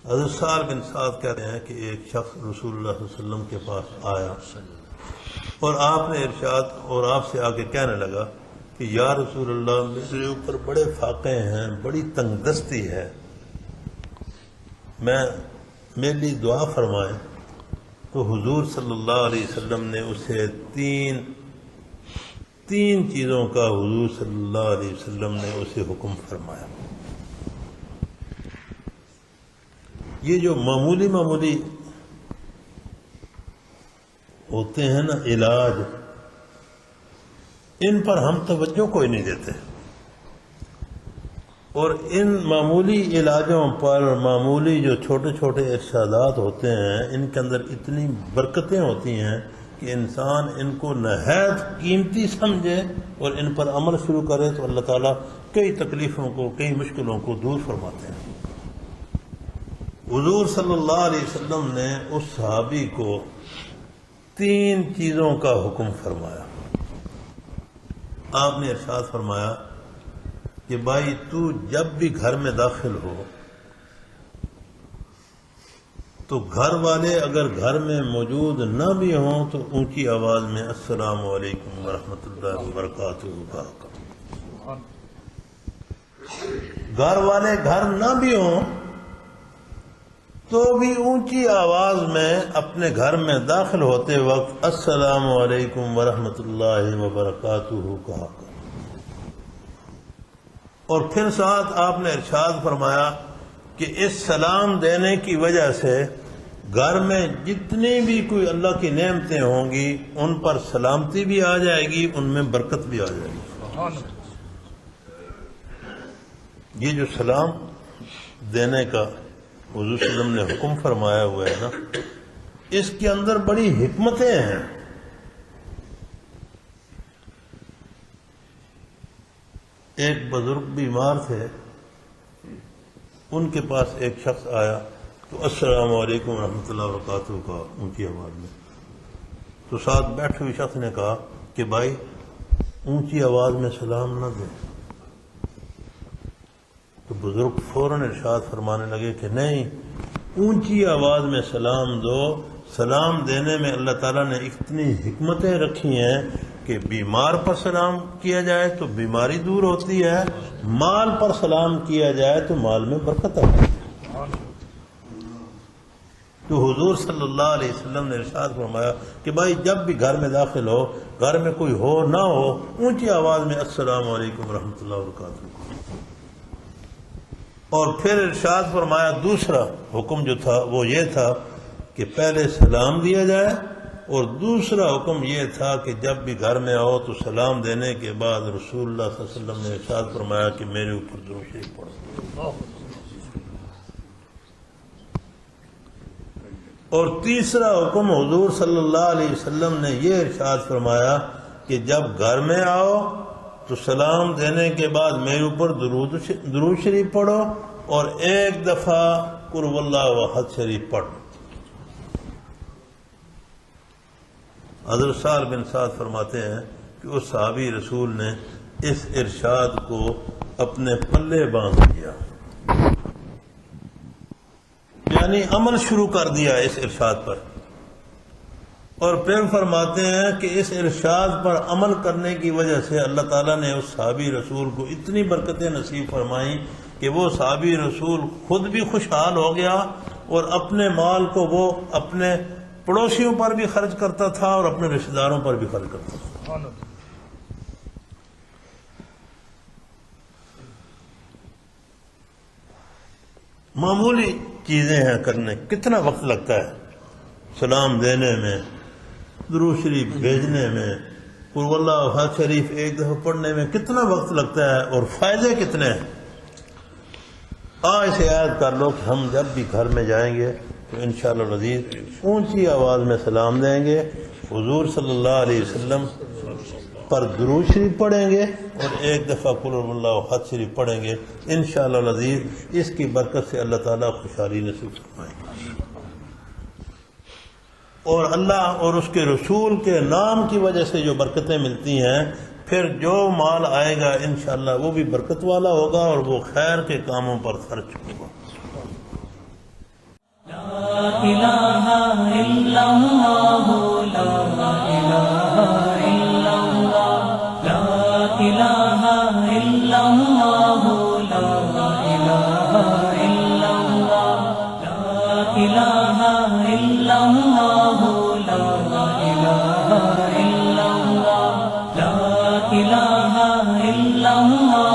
حضرت سہل بن سعد کہتے ہیں کہ ایک شخص رسول اللہ صلی اللہ علیہ وسلم کے پاس آیا اور آپ نے ارشاد اور آپ سے آ کے کہنے لگا کہ یا رسول اللہ میرے اوپر بڑے فاقے ہیں، بڑی تنگ دستی ہے، میرے لیے دعا فرمائیں۔ تو حضور صلی اللہ علیہ وسلم نے اسے تین چیزوں کا حضور صلی اللہ علیہ وسلم نے اسے حکم فرمایا۔ یہ جو معمولی ہوتے ہیں نا علاج، ان پر ہم توجہ کوئی نہیں دیتے، اور ان معمولی علاجوں پر معمولی جو چھوٹے چھوٹے ارشادات ہوتے ہیں، ان کے اندر اتنی برکتیں ہوتی ہیں کہ انسان ان کو نہایت قیمتی سمجھے اور ان پر عمل شروع کرے تو اللہ تعالیٰ کئی تکلیفوں کو، کئی مشکلوں کو دور فرماتے ہیں۔ حضور صلی اللہ علیہ وسلم نے اس صحابی کو 3 چیزوں کا حکم فرمایا۔ آپ نے ارشاد فرمایا کہ بھائی تو جب بھی گھر میں داخل ہو تو گھر والے اگر گھر میں موجود نہ بھی ہوں تو اونچی آواز میں السلام علیکم ورحمۃ اللہ وبرکاتہ کہا۔ گھر والے گھر نہ بھی ہوں تو بھی اونچی آواز میں اپنے گھر میں داخل ہوتے وقت السلام علیکم ورحمۃ اللہ وبرکاتہ کہا۔ اور پھر ساتھ آپ نے ارشاد فرمایا کہ اس سلام دینے کی وجہ سے گھر میں جتنی بھی کوئی اللہ کی نعمتیں ہوں گی ان پر سلامتی بھی آ جائے گی، ان میں برکت بھی آ جائے گی۔ یہ جو سلام دینے کا حضور صلی اللہ علیہ وسلم نے حکم فرمایا ہوا ہے نا، اس کے اندر بڑی حکمتیں ہیں۔ ایک بزرگ بیمار تھے، ان کے پاس ایک شخص آیا تو السلام علیکم ورحمۃ اللہ وبرکاتہ کا اونچی آواز میں، تو ساتھ بیٹھے ہوئے شخص نے کہا کہ بھائی اونچی آواز میں سلام نہ دیں۔ تو بزرگ فوراً ارشاد فرمانے لگے کہ نہیں، اونچی آواز میں سلام دو۔ سلام دینے میں اللہ تعالیٰ نے اتنی حکمتیں رکھی ہیں کہ بیمار پر سلام کیا جائے تو بیماری دور ہوتی ہے، مال پر سلام کیا جائے تو مال میں برکت آتی ہے۔ تو حضور صلی اللہ علیہ وسلم نے ارشاد فرمایا کہ بھائی جب بھی گھر میں داخل ہو، گھر میں کوئی ہو نہ ہو، اونچی آواز میں السلام علیکم ورحمۃ اللہ وبرکاتہ۔ اور پھر ارشاد فرمایا دوسرا حکم جو تھا وہ یہ تھا کہ پہلے سلام دیا جائے، اور دوسرا حکم یہ تھا کہ جب بھی گھر میں آؤ تو سلام دینے کے بعد رسول اللہ صلی اللہ علیہ وسلم نے ارشاد فرمایا کہ میرے اوپر درود شریف پڑھو۔ اور تیسرا حکم حضور صلی اللہ علیہ وسلم نے یہ ارشاد فرمایا کہ جب گھر میں آؤ تو سلام دینے کے بعد میرے اوپر درود شریف پڑھو، اور ایک دفعہ قل هو اللہ احد شریف پڑھو۔ حضرت سہل بن سعد فرماتے ہیں کہ اس صحابی رسول نے اس ارشاد کو اپنے پلے باندھ دیا، یعنی عمل شروع کر دیا اس ارشاد پر۔ اور پھر فرماتے ہیں کہ اس ارشاد پر عمل کرنے کی وجہ سے اللہ تعالیٰ نے اس صحابی رسول کو اتنی برکتیں نصیب فرمائیں کہ وہ صحابی رسول خود بھی خوشحال ہو گیا، اور اپنے مال کو وہ اپنے پڑوسیوں پر بھی خرچ کرتا تھا اور اپنے رشتہ داروں پر بھی خرچ کرتا تھا۔ معمولی چیزیں ہیں کرنے، کتنا وقت لگتا ہے سلام دینے میں، درود شریف بھیجنے میں، قل هو اللہ احد شریف ایک دفعہ پڑھنے میں کتنا وقت لگتا ہے، اور فائدے کتنے ہیں۔ اسے یاد کر لو کہ ہم جب بھی گھر میں جائیں گے تو انشاءاللہ العزیز اونچی آواز میں سلام دیں گے، حضور صلی اللہ علیہ وسلم پر درود شریف پڑھیں گے، اور ایک دفعہ قل هو اللہ احد شریف پڑھیں گے، انشاءاللہ العزیز اس کی برکت سے اللہ تعالیٰ خوشحالی نصیب فرمائیں گے، اور اللہ اور اس کے رسول کے نام کی وجہ سے جو برکتیں ملتی ہیں، پھر جو مال آئے گا انشاءاللہ وہ بھی برکت والا ہوگا اور وہ خیر کے کاموں پر خرچ ہوگا۔ إله إلا الله لا إله إلا الله لا إله إلا الله لا إله إلا الله لا إله إلا الله لا إله إلا الله لا إله إلا الله